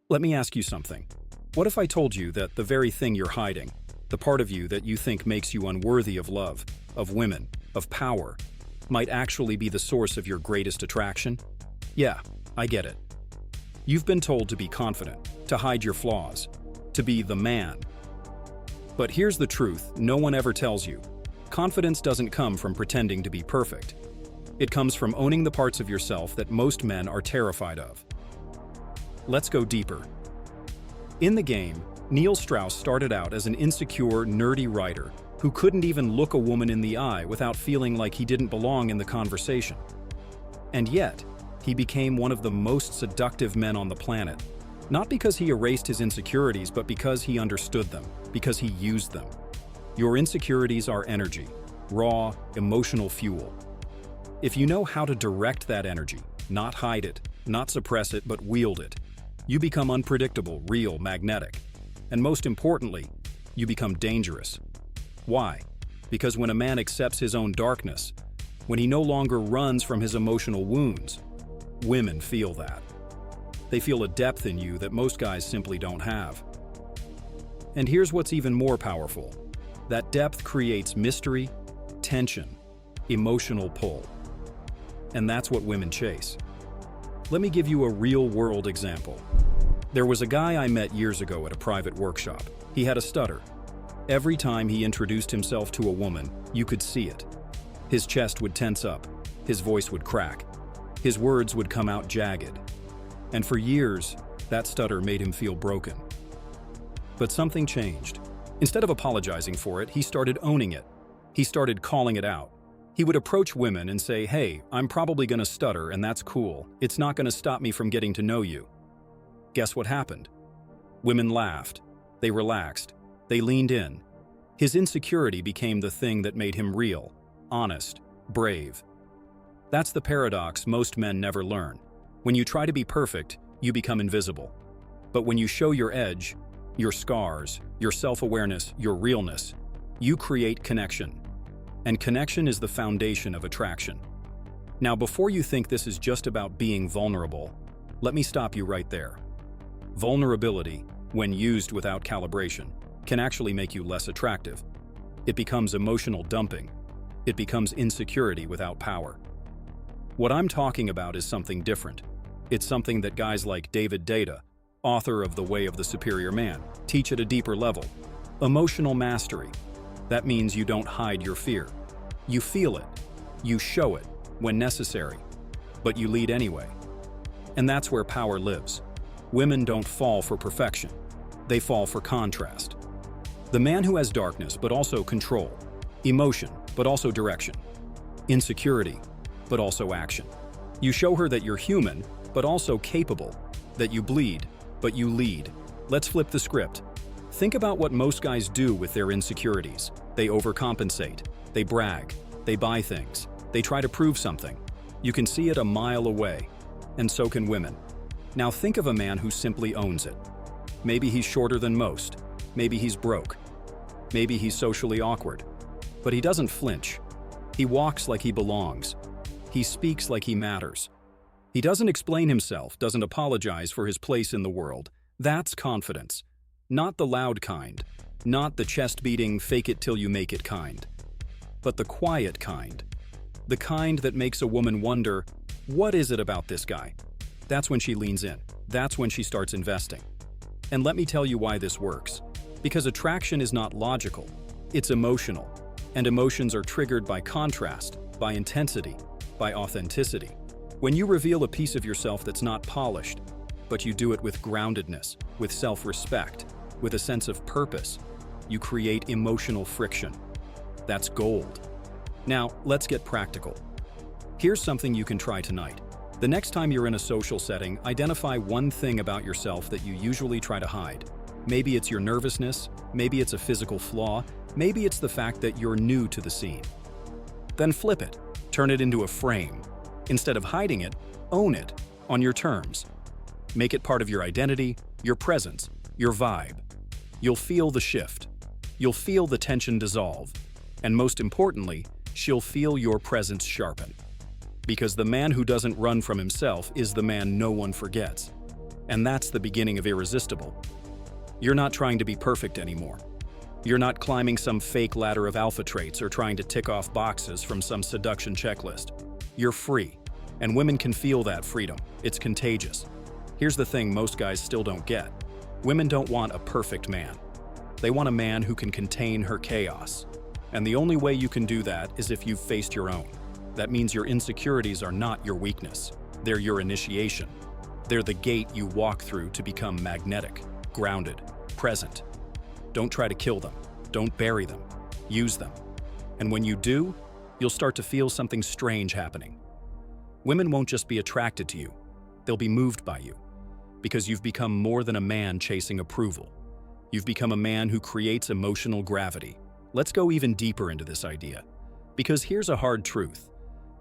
Let me ask you something. What if I told you that the very thing you're hiding, the part of you that you think makes you unworthy of love, of women, of power, might actually be the source of your greatest attraction? Yeah, I get it. You've been told to be confident, to hide your flaws, to be the man. But here's the truth no one ever tells you. Confidence doesn't come from pretending to be perfect. It comes from owning the parts of yourself that most men are terrified of. Let's go deeper. In the game, Neil Strauss started out as an insecure, nerdy writer who couldn't even look a woman in the eye without feeling like he didn't belong in the conversation. And yet, he became one of the most seductive men on the planet, not because he erased his insecurities, but because he understood them, because he used them. Your insecurities are energy, raw, emotional fuel. If you know how to direct that energy, not hide it, not suppress it, but wield it, you become unpredictable, real, magnetic. And most importantly, you become dangerous. Why? Because when a man accepts his own darkness, when he no longer runs from his emotional wounds, women feel that. They feel a depth in you that most guys simply don't have. And here's what's even more powerful. That depth creates mystery, tension, emotional pull. And that's what women chase. Let me give you a real-world example. There was a guy I met years ago at a private workshop. He had a stutter. Every time he introduced himself to a woman, you could see it. His chest would tense up, his voice would crack, his words would come out jagged. And for years, that stutter made him feel broken. But something changed. Instead of apologizing for it, he started owning it. He started calling it out. He would approach women and say, "Hey, I'm probably gonna stutter, and that's cool. It's not gonna stop me from getting to know you." Guess what happened? Women laughed. They relaxed. They leaned in. His insecurity became the thing that made him real, honest, brave. That's the paradox most men never learn. When you try to be perfect, you become invisible. But when you show your edge, your scars, your self-awareness, your realness, you create connection. And connection is the foundation of attraction. Now, before you think this is just about being vulnerable, let me stop you right there. Vulnerability, when used without calibration, can actually make you less attractive. It becomes emotional dumping. It becomes insecurity without power. What I'm talking about is something different. It's something that guys like David Deida, author of The Way of the Superior Man, teach at a deeper level. Emotional mastery. That means you don't hide your fear. You feel it. You show it when necessary, but you lead anyway. And that's where power lives. Women don't fall for perfection. They fall for contrast. The man who has darkness, but also control. Emotion, but also direction. Insecurity, but also action. You show her that you're human, but also capable. That you bleed, but you lead. Let's flip the script. Think about what most guys do with their insecurities. They overcompensate. They brag. They buy things. They try to prove something. You can see it a mile away. And so can women. Now think of a man who simply owns it. Maybe he's shorter than most. Maybe he's broke. Maybe he's socially awkward. But he doesn't flinch. He walks like he belongs. He speaks like he matters. He doesn't explain himself, doesn't apologize for his place in the world. That's confidence. Not the loud kind. Not the chest-beating, fake-it-till-you-make-it kind. But the quiet kind. The kind that makes a woman wonder, what is it about this guy? That's when she leans in. That's when she starts investing. And let me tell you why this works. Because attraction is not logical. It's emotional. And emotions are triggered by contrast, by intensity, by authenticity. When you reveal a piece of yourself that's not polished, but you do it with groundedness, with self-respect, with a sense of purpose, you create emotional friction. That's gold. Now, let's get practical. Here's something you can try tonight. The next time you're in a social setting, identify one thing about yourself that you usually try to hide. Maybe it's your nervousness, maybe it's a physical flaw, maybe it's the fact that you're new to the scene. Then flip it, turn it into a frame. Instead of hiding it, own it on your terms. Make it part of your identity, your presence, your vibe. You'll feel the shift. You'll feel the tension dissolve. And most importantly, she'll feel your presence sharpen. Because the man who doesn't run from himself is the man no one forgets. And that's the beginning of Irresistible. You're not trying to be perfect anymore. You're not climbing some fake ladder of alpha traits or trying to tick off boxes from some seduction checklist. You're free, and women can feel that freedom. It's contagious. Here's the thing most guys still don't get. Women don't want a perfect man. They want a man who can contain her chaos. And the only way you can do that is if you've faced your own. That means your insecurities are not your weakness. They're your initiation. They're the gate you walk through to become magnetic, grounded, present. Don't try to kill them. Don't bury them. Use them. And when you do, you'll start to feel something strange happening. Women won't just be attracted to you. They'll be moved by you. Because you've become more than a man chasing approval. You've become a man who creates emotional gravity. Let's go even deeper into this idea. Because here's a hard truth.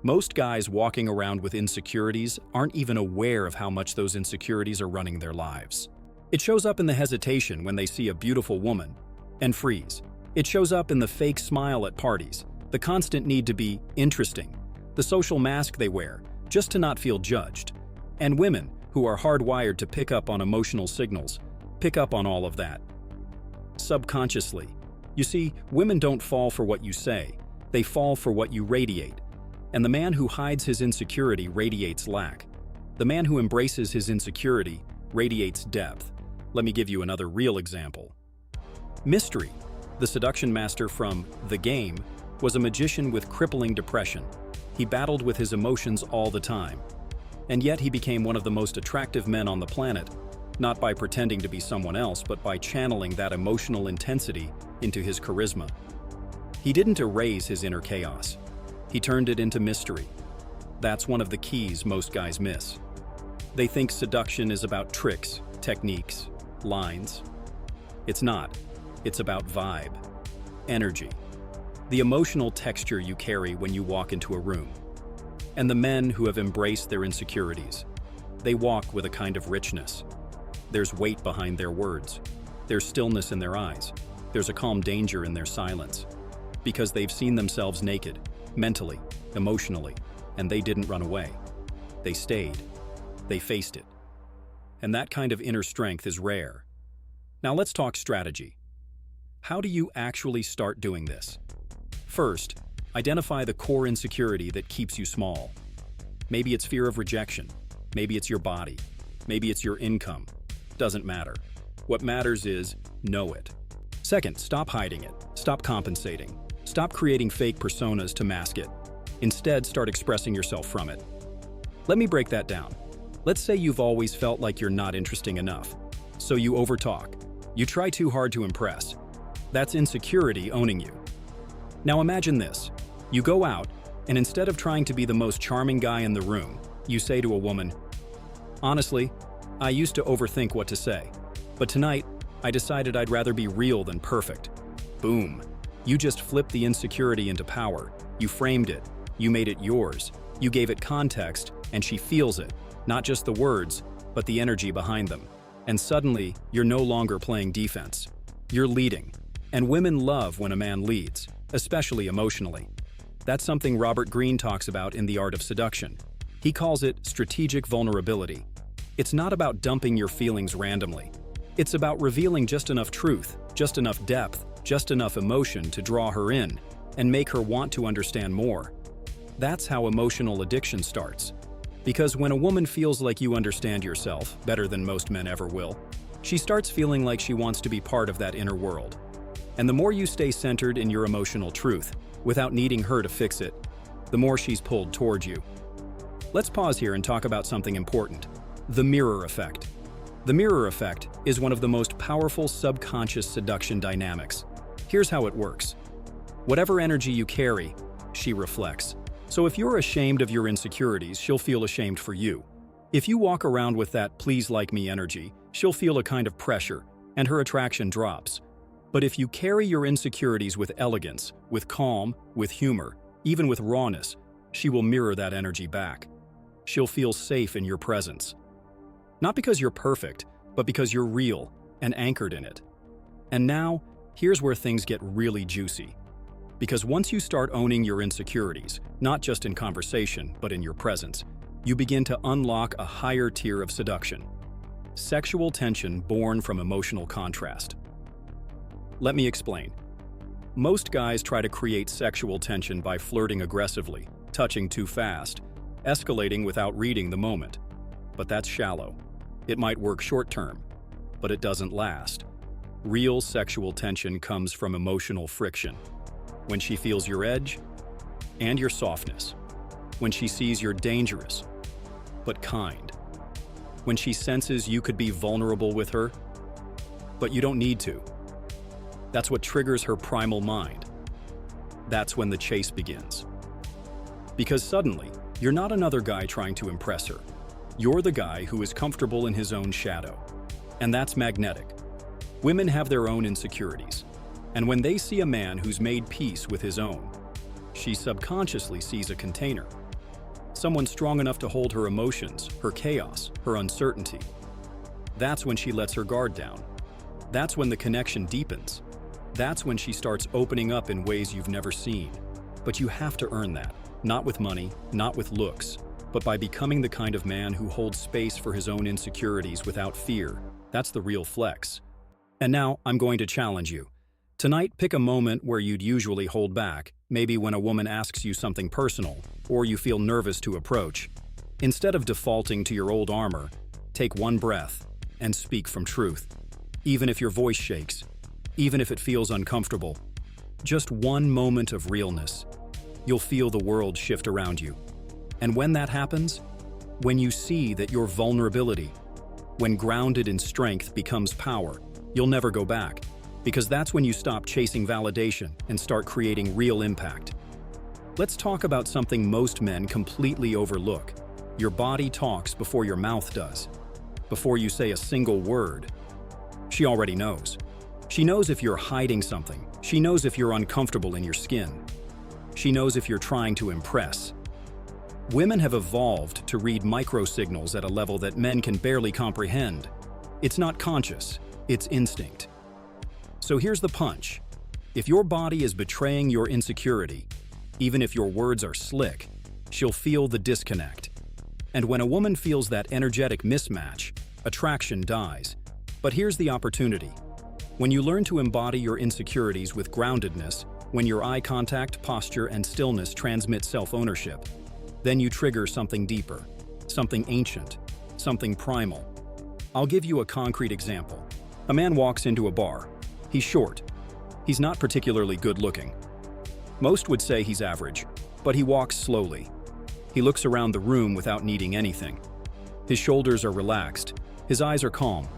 Most guys walking around with insecurities aren't even aware of how much those insecurities are running their lives. It shows up in the hesitation when they see a beautiful woman and freeze. It shows up in the fake smile at parties, the constant need to be interesting, the social mask they wear just to not feel judged. And women, who are hardwired to pick up on emotional signals, pick up on all of that. Subconsciously. You see, women don't fall for what you say, they fall for what you radiate. And the man who hides his insecurity radiates lack. The man who embraces his insecurity radiates depth. Let me give you another real example. Mystery, the seduction master from The Game, was a magician with crippling depression. He battled with his emotions all the time. And yet he became one of the most attractive men on the planet, not by pretending to be someone else, but by channeling that emotional intensity into his charisma. He didn't erase his inner chaos. He turned it into mystery. That's one of the keys most guys miss. They think seduction is about tricks, techniques, lines. It's not. It's about vibe, energy, the emotional texture you carry when you walk into a room. And the men who have embraced their insecurities, they walk with a kind of richness. There's weight behind their words. There's stillness in their eyes. There's a calm danger in their silence. Because they've seen themselves naked, mentally, emotionally, and they didn't run away. They stayed. They faced it. And that kind of inner strength is rare. Now let's talk strategy. How do you actually start doing this? First, identify the core insecurity that keeps you small. Maybe it's fear of rejection. Maybe it's your body. Maybe it's your income. Doesn't matter. What matters is know it. Second, stop hiding it. Stop compensating. Stop creating fake personas to mask it. Instead, start expressing yourself from it. Let me break that down. Let's say you've always felt like you're not interesting enough. So you overtalk. You try too hard to impress. That's insecurity owning you. Now imagine this. You go out, and instead of trying to be the most charming guy in the room, you say to a woman, "Honestly, I used to overthink what to say, but tonight, I decided I'd rather be real than perfect." Boom. You just flipped the insecurity into power. You framed it. You made it yours. You gave it context, and she feels it. Not just the words, but the energy behind them. And suddenly, you're no longer playing defense. You're leading. And women love when a man leads, especially emotionally. That's something Robert Greene talks about in The Art of Seduction. He calls it strategic vulnerability. It's not about dumping your feelings randomly. It's about revealing just enough truth, just enough depth, just enough emotion to draw her in and make her want to understand more. That's how emotional addiction starts. Because when a woman feels like you understand yourself better than most men ever will, she starts feeling like she wants to be part of that inner world. And the more you stay centered in your emotional truth, without needing her to fix it, the more she's pulled towards you. Let's pause here and talk about something important: the mirror effect. The mirror effect is one of the most powerful subconscious seduction dynamics. Here's how it works. Whatever energy you carry, she reflects. So if you're ashamed of your insecurities, she'll feel ashamed for you. If you walk around with that "please like me" energy, she'll feel a kind of pressure, and her attraction drops. But if you carry your insecurities with elegance, with calm, with humor, even with rawness, she will mirror that energy back. She'll feel safe in your presence. Not because you're perfect, but because you're real and anchored in it. And now, here's where things get really juicy. Because once you start owning your insecurities, not just in conversation, but in your presence, you begin to unlock a higher tier of seduction. Sexual tension born from emotional contrast. Let me explain. Most guys try to create sexual tension by flirting aggressively, touching too fast, escalating without reading the moment. But that's shallow. It might work short-term, but it doesn't last. Real sexual tension comes from emotional friction. When she feels your edge and your softness. When she sees you're dangerous, but kind. When she senses you could be vulnerable with her, but you don't need to. That's what triggers her primal mind. That's when the chase begins. Because suddenly, you're not another guy trying to impress her. You're the guy who is comfortable in his own shadow. And that's magnetic. Women have their own insecurities. And when they see a man who's made peace with his own, she subconsciously sees a container. Someone strong enough to hold her emotions, her chaos, her uncertainty. That's when she lets her guard down. That's when the connection deepens. That's when she starts opening up in ways you've never seen. But you have to earn that. Not with money, not with looks, but by becoming the kind of man who holds space for his own insecurities without fear. That's the real flex. And now, I'm going to challenge you. Tonight, pick a moment where you'd usually hold back, maybe when a woman asks you something personal, or you feel nervous to approach. Instead of defaulting to your old armor, take one breath and speak from truth. Even if your voice shakes, even if it feels uncomfortable, just one moment of realness. You'll feel the world shift around you. And when that happens, when you see that your vulnerability, when grounded in strength becomes power, you'll never go back. Because that's when you stop chasing validation and start creating real impact. Let's talk about something most men completely overlook. Your body talks before your mouth does. Before you say a single word. She already knows. She knows if you're hiding something. She knows if you're uncomfortable in your skin. She knows if you're trying to impress. Women have evolved to read microsignals at a level that men can barely comprehend. It's not conscious, it's instinct. So here's the punch. If your body is betraying your insecurity, even if your words are slick, she'll feel the disconnect. And when a woman feels that energetic mismatch, attraction dies. But here's the opportunity. When you learn to embody your insecurities with groundedness, when your eye contact, posture, and stillness transmit self-ownership, then you trigger something deeper, something ancient, something primal. I'll give you a concrete example. A man walks into a bar. He's short. He's not particularly good-looking. Most would say he's average, but he walks slowly. He looks around the room without needing anything. His shoulders are relaxed. His eyes are calm.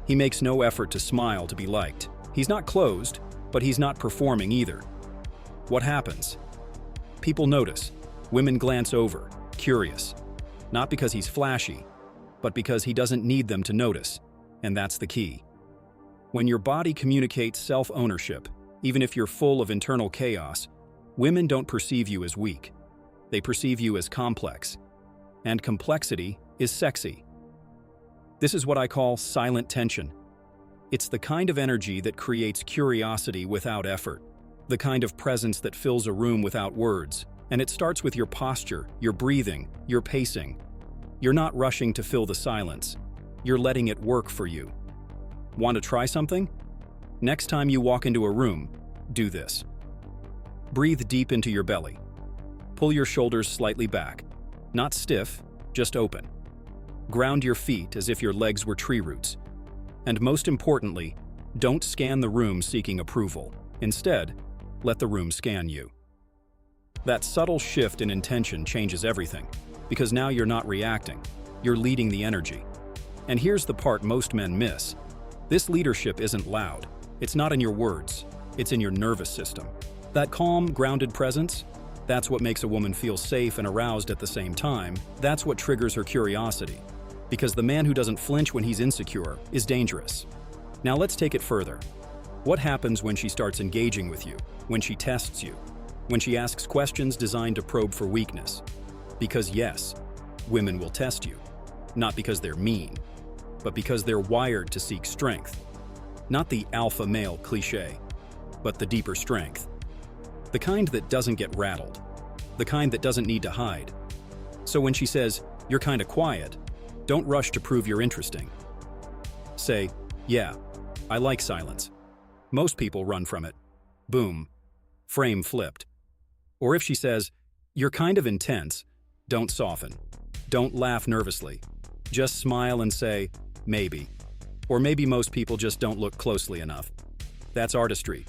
He makes no effort to smile to be liked. He's not closed, but he's not performing either. What happens? People notice. Women glance over, curious. Not because he's flashy, but because he doesn't need them to notice. And that's the key. When your body communicates self-ownership, even if you're full of internal chaos, women don't perceive you as weak. They perceive you as complex. And complexity is sexy. This is what I call silent tension. It's the kind of energy that creates curiosity without effort, the kind of presence that fills a room without words. And it starts with your posture, your breathing, your pacing. You're not rushing to fill the silence. You're letting it work for you. Want to try something? Next time you walk into a room, do this. Breathe deep into your belly. Pull your shoulders slightly back. Not stiff, just open. Ground your feet as if your legs were tree roots. And most importantly, don't scan the room seeking approval. Instead, let the room scan you. That subtle shift in intention changes everything, because now you're not reacting, you're leading the energy. And here's the part most men miss. This leadership isn't loud. It's not in your words. It's in your nervous system. That calm, grounded presence, that's what makes a woman feel safe and aroused at the same time. That's what triggers her curiosity. Because the man who doesn't flinch when he's insecure is dangerous. Now let's take it further. What happens when she starts engaging with you? When she tests you? When she asks questions designed to probe for weakness? Because yes, women will test you. Not because they're mean, but because they're wired to seek strength. Not the alpha male cliché, but the deeper strength. The kind that doesn't get rattled. The kind that doesn't need to hide. So when she says, "You're kinda quiet," don't rush to prove you're interesting. Say, "Yeah, I like silence." Most people run from it. Boom. Frame flipped. Or if she says, "You're kind of intense," don't soften. Don't laugh nervously. Just smile and say, "Maybe." Or maybe most people just don't look closely enough. That's artistry.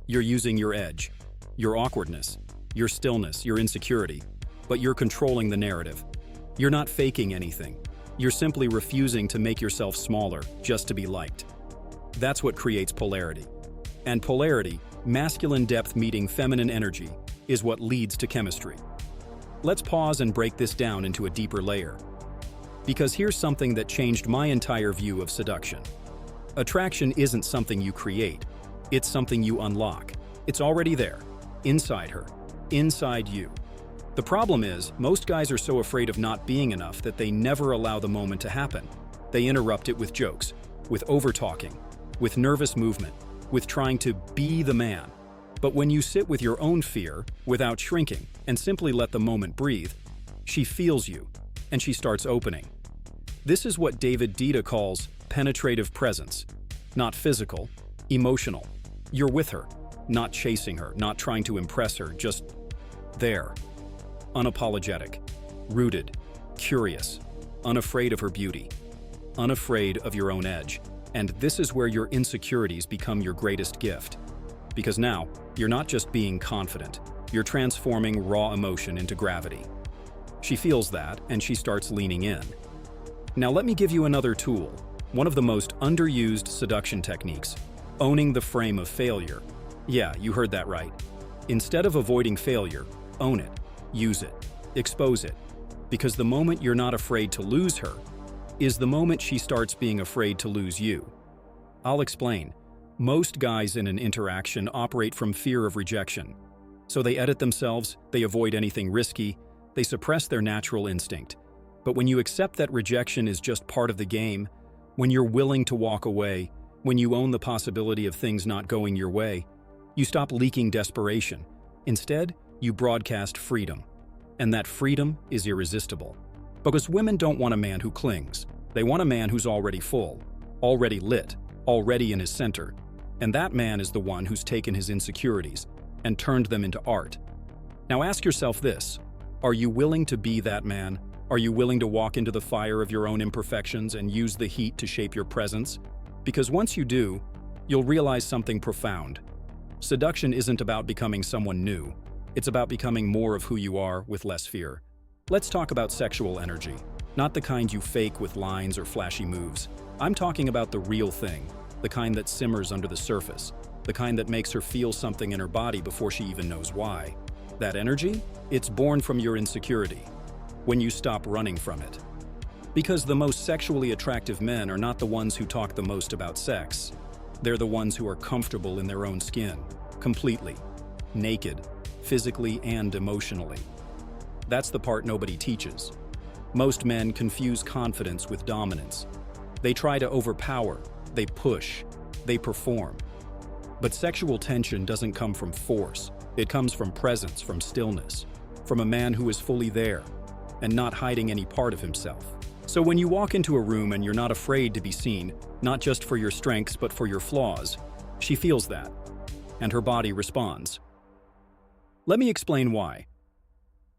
You're using your edge, your awkwardness, your stillness, your insecurity, but you're controlling the narrative. You're not faking anything. You're simply refusing to make yourself smaller just to be liked. That's what creates polarity. And polarity, masculine depth meeting feminine energy, is what leads to chemistry. Let's pause and break this down into a deeper layer. Because here's something that changed my entire view of seduction. Attraction isn't something you create, it's something you unlock. It's already there, inside her, inside you. The problem is, most guys are so afraid of not being enough that they never allow the moment to happen. They interrupt it with jokes, with over-talking, with nervous movement, with trying to be the man. But when you sit with your own fear, without shrinking, and simply let the moment breathe, she feels you, and she starts opening. This is what David Deida calls penetrative presence. Not physical, emotional. You're with her, not chasing her, not trying to impress her, just there. Unapologetic, rooted, curious, unafraid of her beauty, unafraid of your own edge. And this is where your insecurities become your greatest gift. Because now, you're not just being confident, you're transforming raw emotion into gravity. She feels that, and she starts leaning in. Now let me give you another tool, one of the most underused seduction techniques, owning the frame of failure. Yeah, you heard that right. Instead of avoiding failure, own it, use it, expose it. Because the moment you're not afraid to lose her is the moment she starts being afraid to lose you. I'll explain. Most guys in an interaction operate from fear of rejection. So they edit themselves, they avoid anything risky, they suppress their natural instinct. But when you accept that rejection is just part of the game, when you're willing to walk away, when you own the possibility of things not going your way, you stop leaking desperation. Instead, you broadcast freedom. And that freedom is irresistible. Because women don't want a man who clings. They want a man who's already full, already lit, already in his center. And that man is the one who's taken his insecurities and turned them into art. Now ask yourself this: are you willing to be that man? Are you willing to walk into the fire of your own imperfections and use the heat to shape your presence? Because once you do, you'll realize something profound. Seduction isn't about becoming someone new. It's about becoming more of who you are with less fear. Let's talk about sexual energy. Not the kind you fake with lines or flashy moves. I'm talking about the real thing, the kind that simmers under the surface, the kind that makes her feel something in her body before she even knows why. That energy? It's born from your insecurity, when you stop running from it. Because the most sexually attractive men are not the ones who talk the most about sex. They're the ones who are comfortable in their own skin, completely, naked, physically and emotionally. That's the part nobody teaches. Most men confuse confidence with dominance. They try to overpower, they push, they perform. But sexual tension doesn't come from force. It comes from presence, from stillness, from a man who is fully there and not hiding any part of himself. So when you walk into a room and you're not afraid to be seen, not just for your strengths but for your flaws, she feels that, and her body responds. Let me explain why.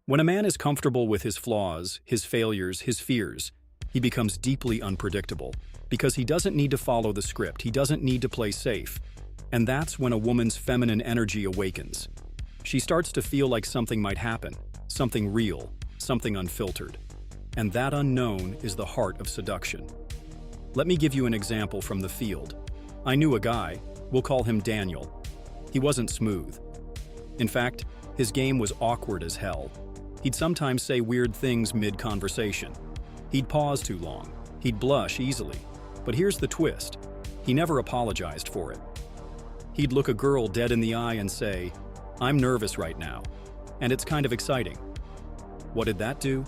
When a man is comfortable with his flaws, his failures, his fears, he becomes deeply unpredictable because he doesn't need to follow the script, he doesn't need to play safe. And that's when a woman's feminine energy awakens. She starts to feel like something might happen, something real, something unfiltered. And that unknown is the heart of seduction. Let me give you an example from the field. I knew a guy, we'll call him Daniel. He wasn't smooth. In fact, his game was awkward as hell. He'd sometimes say weird things mid-conversation. He'd pause too long. He'd blush easily. But here's the twist. He never apologized for it. He'd look a girl dead in the eye and say, "I'm nervous right now." And it's kind of exciting. What did that do?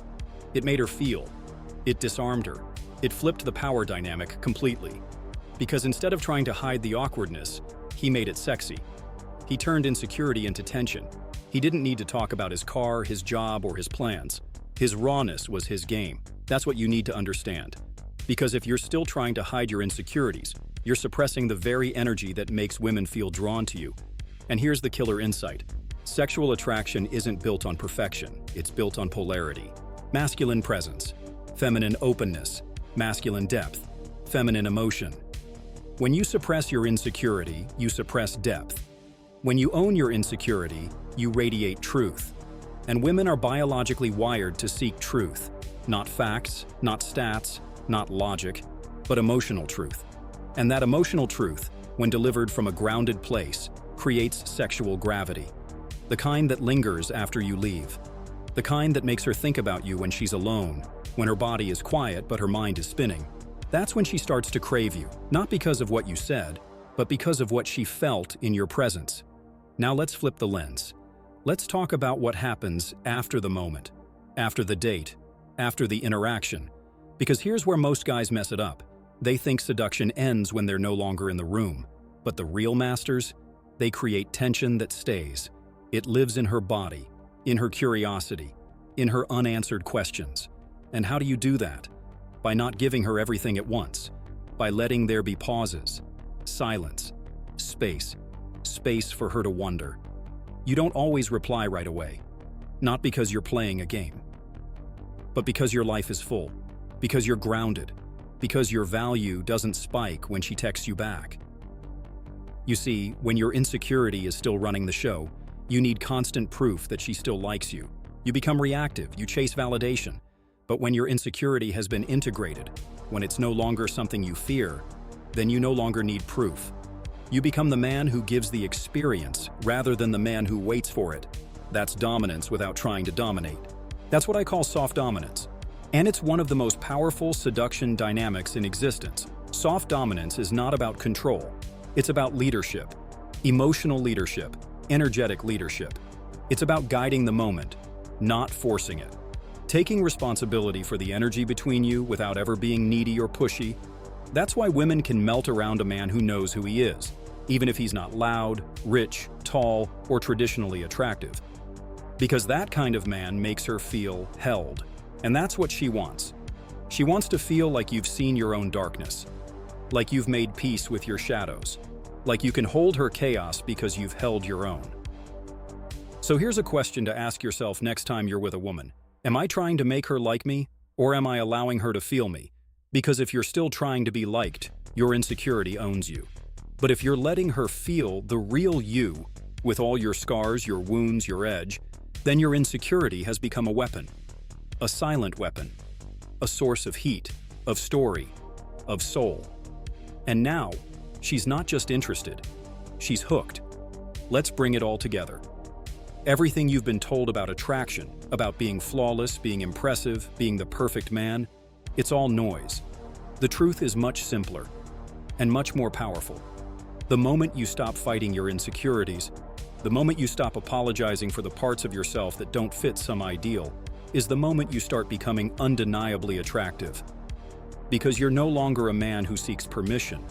It made her feel. It disarmed her. It flipped the power dynamic completely. Because instead of trying to hide the awkwardness, he made it sexy. He turned insecurity into tension. He didn't need to talk about his car, his job, or his plans. His rawness was his game. That's what you need to understand. Because if you're still trying to hide your insecurities, you're suppressing the very energy that makes women feel drawn to you. And here's the killer insight. Sexual attraction isn't built on perfection, it's built on polarity. Masculine presence, feminine openness, masculine depth, feminine emotion. When you suppress your insecurity, you suppress depth. When you own your insecurity, you radiate truth. And women are biologically wired to seek truth. Not facts, not stats, not logic, but emotional truth. And that emotional truth, when delivered from a grounded place, creates sexual gravity. The kind that lingers after you leave. The kind that makes her think about you when she's alone, when her body is quiet but her mind is spinning. That's when she starts to crave you, not because of what you said, but because of what she felt in your presence. Now let's flip the lens. Let's talk about what happens after the moment, after the date, after the interaction. Because here's where most guys mess it up. They think seduction ends when they're no longer in the room. But the real masters, they create tension that stays. It lives in her body, in her curiosity, in her unanswered questions. And how do you do that? By not giving her everything at once. By letting there be pauses, silence, space for her to wonder. You don't always reply right away. Not because you're playing a game, but because your life is full, because you're grounded, because your value doesn't spike when she texts you back. You see, when your insecurity is still running the show, you need constant proof that she still likes you. You become reactive, you chase validation. But when your insecurity has been integrated, when it's no longer something you fear, then you no longer need proof. You become the man who gives the experience rather than the man who waits for it. That's dominance without trying to dominate. That's what I call soft dominance. And it's one of the most powerful seduction dynamics in existence. Soft dominance is not about control. It's about leadership, emotional leadership, energetic leadership. It's about guiding the moment, not forcing it. Taking responsibility for the energy between you without ever being needy or pushy. That's why women can melt around a man who knows who he is, even if he's not loud, rich, tall, or traditionally attractive. Because that kind of man makes her feel held. And that's what she wants. She wants to feel like you've seen your own darkness, like you've made peace with your shadows, like you can hold her chaos because you've held your own. So here's a question to ask yourself next time you're with a woman. Am I trying to make her like me, or am I allowing her to feel me? Because if you're still trying to be liked, your insecurity owns you. But if you're letting her feel the real you, with all your scars, your wounds, your edge, then your insecurity has become a weapon. A silent weapon. A source of heat, of story, of soul. And now, she's not just interested, she's hooked. Let's bring it all together. Everything you've been told about attraction, about being flawless, being impressive, being the perfect man, it's all noise. The truth is much simpler and much more powerful. The moment you stop fighting your insecurities, the moment you stop apologizing for the parts of yourself that don't fit some ideal, is the moment you start becoming undeniably attractive. Because you're no longer a man who seeks permission.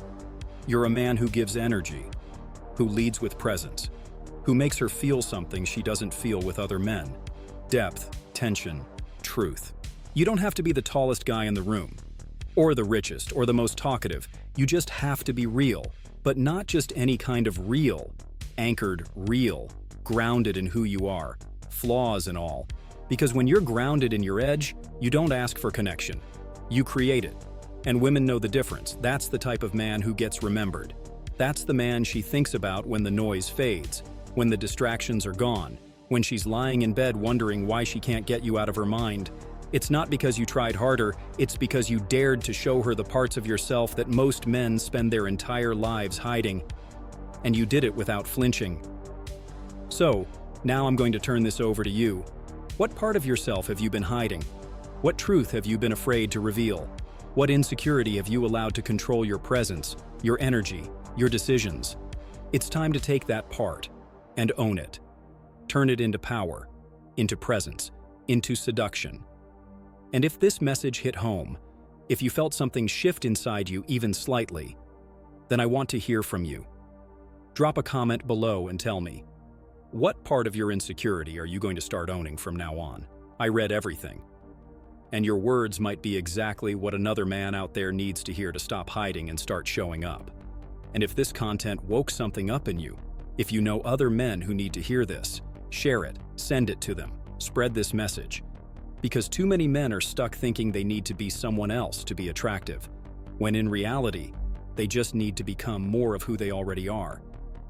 You're a man who gives energy, who leads with presence, who makes her feel something she doesn't feel with other men. Depth, tension, truth. You don't have to be the tallest guy in the room, or the richest, or the most talkative. You just have to be real, but not just any kind of real. Anchored, real, grounded in who you are, flaws and all. Because when you're grounded in your edge, you don't ask for connection. You create it. And women know the difference. That's the type of man who gets remembered. That's the man she thinks about when the noise fades, when the distractions are gone, when she's lying in bed wondering why she can't get you out of her mind. It's not because you tried harder, it's because you dared to show her the parts of yourself that most men spend their entire lives hiding. And you did it without flinching. So, now I'm going to turn this over to you. What part of yourself have you been hiding? What truth have you been afraid to reveal? What insecurity have you allowed to control your presence, your energy, your decisions? It's time to take that part and own it. Turn it into power, into presence, into seduction. And if this message hit home, if you felt something shift inside you even slightly, then I want to hear from you. Drop a comment below and tell me, what part of your insecurity are you going to start owning from now on? I read everything. And your words might be exactly what another man out there needs to hear to stop hiding and start showing up. And if this content woke something up in you, if you know other men who need to hear this, share it, send it to them, spread this message. Because too many men are stuck thinking they need to be someone else to be attractive, when in reality, they just need to become more of who they already are.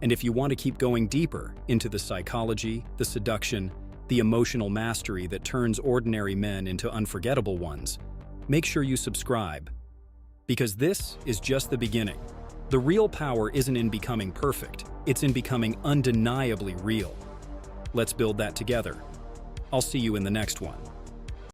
And if you want to keep going deeper into the psychology, the seduction, the emotional mastery that turns ordinary men into unforgettable ones, make sure you subscribe. Because this is just the beginning. The real power isn't in becoming perfect, it's in becoming undeniably real. Let's build that together. I'll see you in the next one.